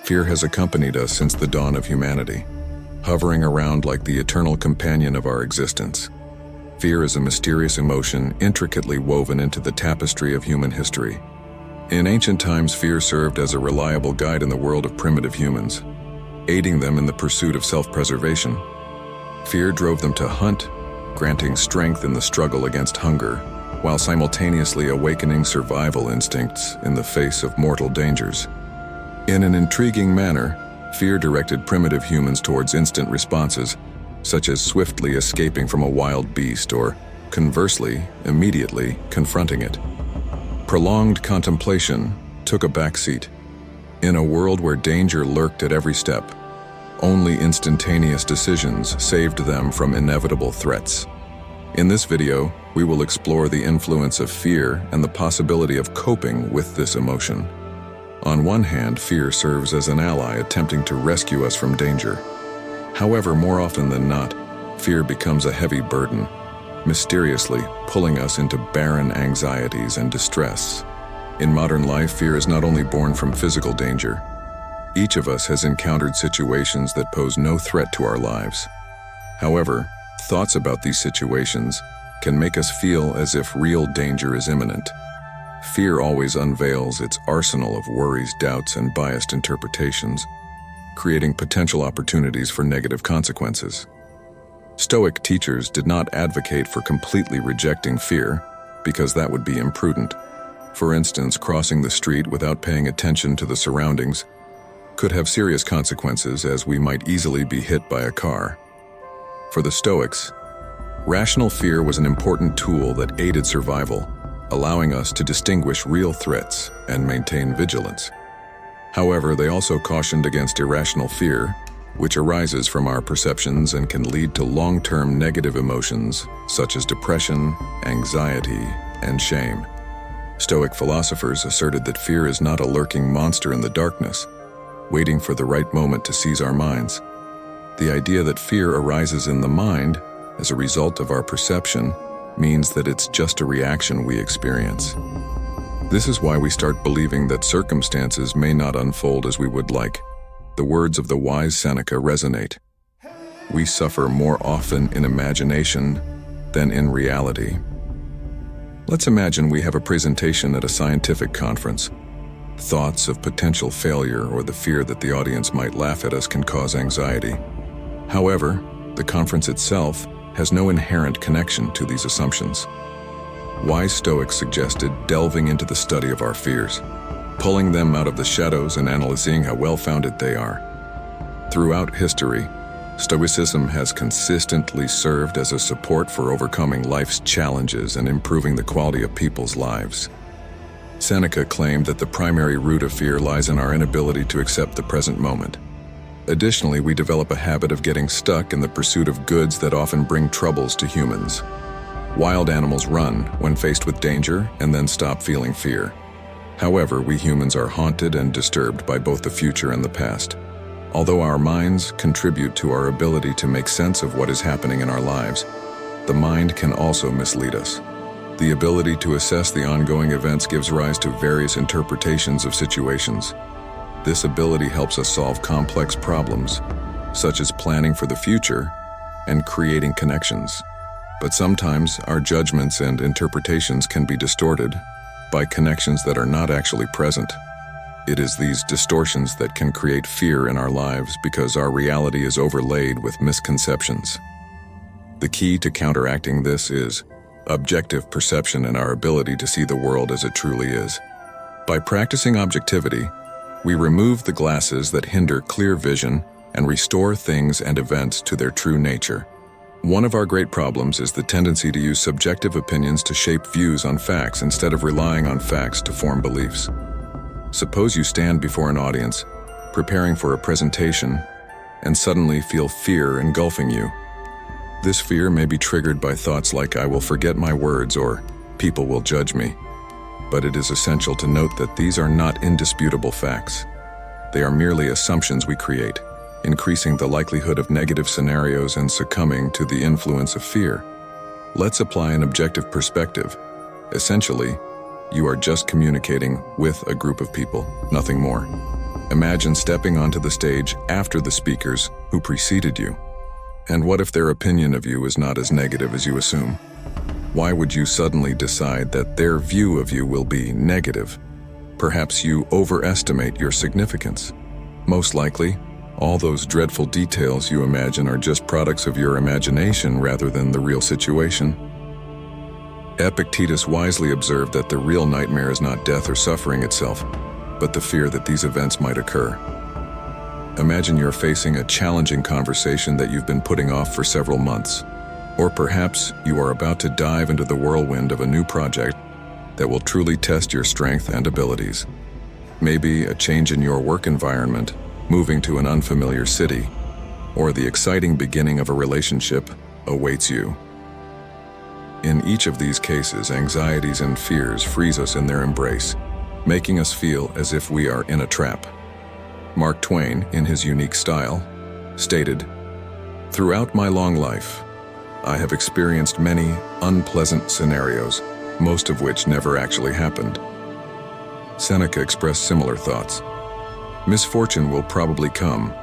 Fear has accompanied us since the dawn of humanity, hovering around like the eternal companion of our existence. Fear is a mysterious emotion intricately woven into the tapestry of human history. In ancient times, fear served as a reliable guide in the world of primitive humans, aiding them in the pursuit of self-preservation. Fear drove them to hunt, granting strength in the struggle against hunger, while simultaneously awakening survival instincts in the face of mortal dangers. In an intriguing manner, fear directed primitive humans towards instant responses, such as swiftly escaping from a wild beast or, conversely, immediately confronting it. Prolonged contemplation took a backseat. In a world where danger lurked at every step, only instantaneous decisions saved them from inevitable threats. In this video, we will explore the influence of fear and the possibility of coping with this emotion. On one hand, fear serves as an ally attempting to rescue us from danger. However, more often than not, fear becomes a heavy burden, mysteriously pulling us into barren anxieties and distress. In modern life, fear is not only born from physical danger. Each of us has encountered situations that pose no threat to our lives. However, thoughts about these situations can make us feel as if real danger is imminent. Fear always unveils its arsenal of worries, doubts, and biased interpretations, creating potential opportunities for negative consequences. Stoic teachers did not advocate for completely rejecting fear, because that would be imprudent. For instance, crossing the street without paying attention to the surroundings could have serious consequences, as we might easily be hit by a car. For the Stoics, rational fear was an important tool that aided survival, allowing us to distinguish real threats and maintain vigilance. However, they also cautioned against irrational fear, which arises from our perceptions and can lead to long-term negative emotions such as depression, anxiety, and shame. Stoic philosophers asserted that fear is not a lurking monster in the darkness, waiting for the right moment to seize our minds. The idea that fear arises in the mind as a result of our perception means that it's just a reaction we experience. This is why we start believing that circumstances may not unfold as we would like. The words of the wise Seneca resonate. We suffer more often in imagination than in reality. Let's imagine we have a presentation at a scientific conference. Thoughts of potential failure or the fear that the audience might laugh at us can cause anxiety. However, the conference itself has no inherent connection to these assumptions. Wise Stoics suggested delving into the study of our fears, pulling them out of the shadows and analyzing how well-founded they are. Throughout history, Stoicism has consistently served as a support for overcoming life's challenges and improving the quality of people's lives. Seneca claimed that the primary root of fear lies in our inability to accept the present moment. Additionally, we develop a habit of getting stuck in the pursuit of goods that often bring troubles to humans. Wild animals run when faced with danger and then stop feeling fear. However, we humans are haunted and disturbed by both the future and the past. Although our minds contribute to our ability to make sense of what is happening in our lives, the mind can also mislead us. The ability to assess the ongoing events gives rise to various interpretations of situations. This ability helps us solve complex problems, such as planning for the future and creating connections. But sometimes our judgments and interpretations can be distorted by connections that are not actually present. It is these distortions that can create fear in our lives because our reality is overlaid with misconceptions. The key to counteracting this is objective perception and our ability to see the world as it truly is. By practicing objectivity, we remove the glasses that hinder clear vision and restore things and events to their true nature. One of our great problems is the tendency to use subjective opinions to shape views on facts instead of relying on facts to form beliefs. Suppose you stand before an audience, preparing for a presentation, and suddenly feel fear engulfing you. This fear may be triggered by thoughts like, "I will forget my words," or "people will judge me." But it is essential to note that these are not indisputable facts. They are merely assumptions we create, increasing the likelihood of negative scenarios and succumbing to the influence of fear. Let's apply an objective perspective. Essentially, you are just communicating with a group of people, nothing more. Imagine stepping onto the stage after the speakers who preceded you. And what if their opinion of you is not as negative as you assume? Why would you suddenly decide that their view of you will be negative? Perhaps you overestimate your significance. Most likely, all those dreadful details you imagine are just products of your imagination rather than the real situation. Epictetus wisely observed that the real nightmare is not death or suffering itself, but the fear that these events might occur. Imagine you're facing a challenging conversation that you've been putting off for several months. Or perhaps you are about to dive into the whirlwind of a new project that will truly test your strength and abilities. Maybe a change in your work environment, moving to an unfamiliar city, or the exciting beginning of a relationship awaits you. In each of these cases, anxieties and fears freeze us in their embrace, making us feel as if we are in a trap. Mark Twain, in his unique style, stated, "Throughout my long life, I have experienced many unpleasant scenarios, most of which never actually happened." Seneca expressed similar thoughts. Misfortune will probably come,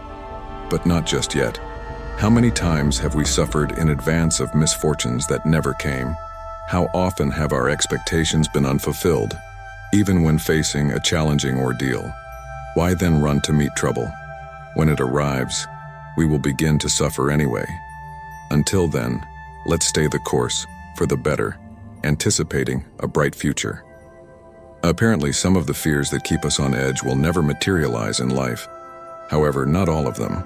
but not just yet. How many times have we suffered in advance of misfortunes that never came? How often have our expectations been unfulfilled, even when facing a challenging ordeal? Why then run to meet trouble? When it arrives, we will begin to suffer anyway. Until then, let's stay the course for the better, anticipating a bright future. Apparently, some of the fears that keep us on edge will never materialize in life. However, not all of them.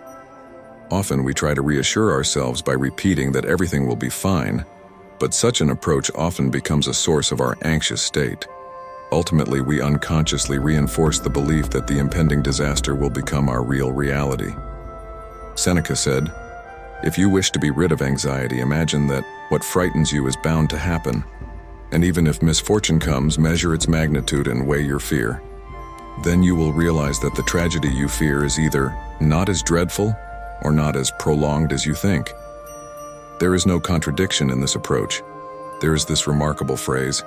Often we try to reassure ourselves by repeating that everything will be fine, but such an approach often becomes a source of our anxious state. Ultimately, we unconsciously reinforce the belief that the impending disaster will become our real reality. Seneca said, "If you wish to be rid of anxiety, imagine that what frightens you is bound to happen. And even if misfortune comes, measure its magnitude and weigh your fear. Then you will realize that the tragedy you fear is either not as dreadful or not as prolonged as you think." There is no contradiction in this approach. There is this remarkable phrase,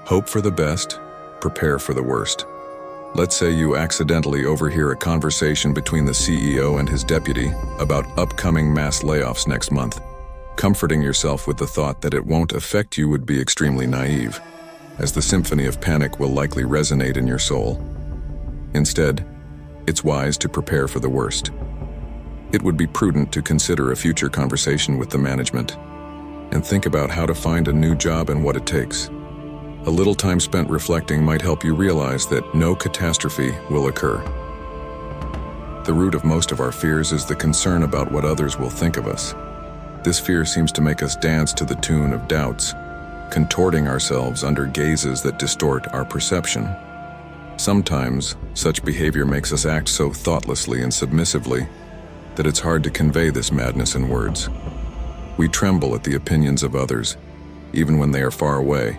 "Hope for the best, prepare for the worst." Let's say you accidentally overhear a conversation between the CEO and his deputy about upcoming mass layoffs next month. Comforting yourself with the thought that it won't affect you would be extremely naive, as the symphony of panic will likely resonate in your soul. Instead, it's wise to prepare for the worst. It would be prudent to consider a future conversation with the management and think about how to find a new job and what it takes. A little time spent reflecting might help you realize that no catastrophe will occur. The root of most of our fears is the concern about what others will think of us. This fear seems to make us dance to the tune of doubts, contorting ourselves under gazes that distort our perception. Sometimes, such behavior makes us act so thoughtlessly and submissively that it's hard to convey this madness in words. We tremble at the opinions of others, even when they are far away,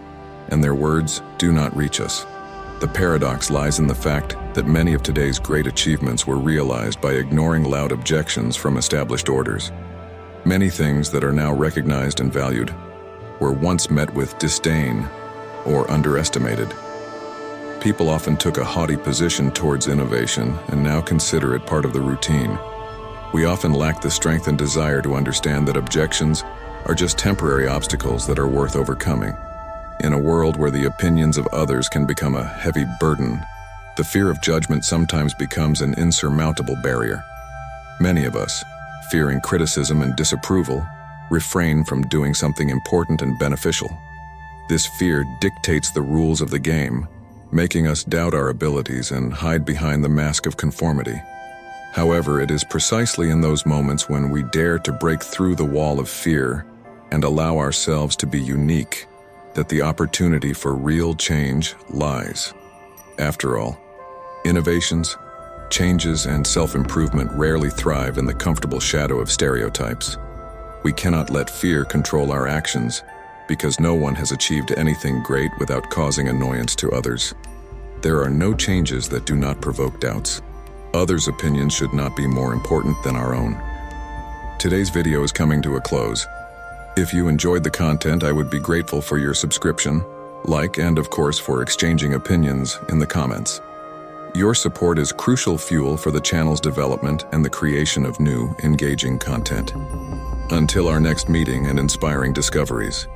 and their words do not reach us. The paradox lies in the fact that many of today's great achievements were realized by ignoring loud objections from established orders. Many things that are now recognized and valued were once met with disdain or underestimated. People often took a haughty position towards innovation and now consider it part of the routine. We often lack the strength and desire to understand that objections are just temporary obstacles that are worth overcoming. In a world where the opinions of others can become a heavy burden, the fear of judgment sometimes becomes an insurmountable barrier. Many of us, fearing criticism and disapproval, refrain from doing something important and beneficial. This fear dictates the rules of the game, making us doubt our abilities and hide behind the mask of conformity. However, it is precisely in those moments when we dare to break through the wall of fear and allow ourselves to be unique that the opportunity for real change lies. After all, innovations, changes, and self-improvement rarely thrive in the comfortable shadow of stereotypes. We cannot let fear control our actions because no one has achieved anything great without causing annoyance to others. There are no changes that do not provoke doubts. Others' opinions should not be more important than our own. Today's video is coming to a close. If you enjoyed the content, I would be grateful for your subscription, like, and of course for exchanging opinions in the comments. Your support is crucial fuel for the channel's development and the creation of new, engaging content. Until our next meeting and inspiring discoveries.